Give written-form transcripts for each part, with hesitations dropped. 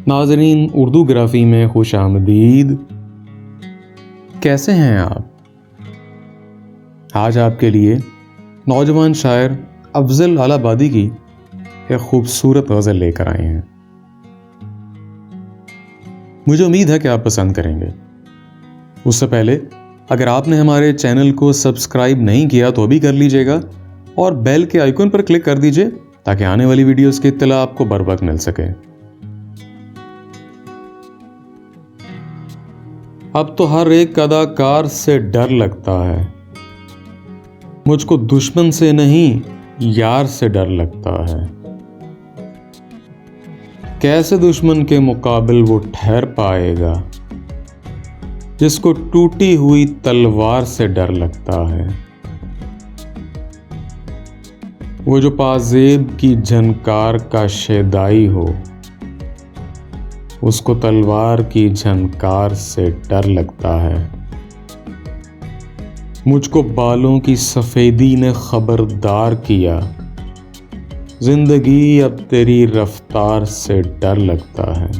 नाज़रीन, उर्दू ग्राफी में खुश आमदीद। कैसे हैं आप? आज आपके लिए नौजवान शायर अफजल आलाबादी की एक खूबसूरत गज़ल लेकर आए हैं। मुझे उम्मीद है कि आप पसंद करेंगे। उससे पहले अगर आपने हमारे चैनल को सब्सक्राइब नहीं किया तो अभी कर लीजिएगा और बेल के आइकन पर क्लिक कर दीजिए ताकि आने वाली वीडियोस की इत्तला आपको बर वक्त मिल सके। अब तो हर एक अदाकार से डर लगता है, मुझको दुश्मन से नहीं यार से डर लगता है। कैसे दुश्मन के मुकाबिल वो ठहर पाएगा जिसको टूटी हुई तलवार से डर लगता है। वो जो पाजेब की झनकार का शेदाई हो, उसको तलवार की झनकार से डर लगता है। मुझको बालों की सफेदी ने खबरदार किया, जिंदगी अब तेरी रफ्तार से डर लगता है।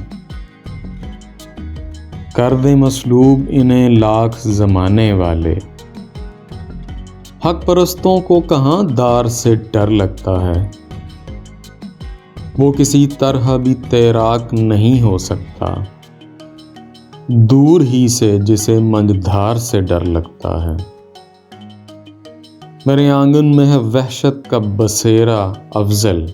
कर दे मसलूब इन्हें लाख जमाने वाले, हक परस्तों को कहां दार से डर लगता है। वो किसी तरह भी तैराक नहीं हो सकता, दूर ही से जिसे मंझधार से डर लगता है। मेरे आंगन में है वहशत का बसेरा अफजल,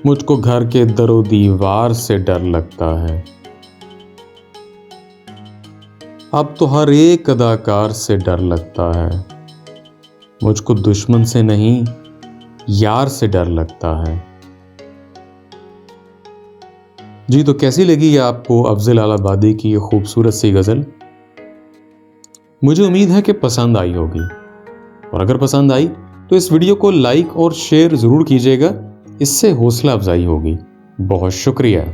मुझको घर के दरो दीवार से डर लगता है। अब तो हर एक अदाकार से डर लगता है, मुझको दुश्मन से नहीं यार से डर लगता है। जी, तो कैसी लगी आपको अफजल आलाबादी की ये खूबसूरत सी गज़ल? मुझे उम्मीद है कि पसंद आई होगी, और अगर पसंद आई तो इस वीडियो को लाइक और शेयर ज़रूर कीजिएगा, इससे हौसला अफजाई होगी। बहुत शुक्रिया।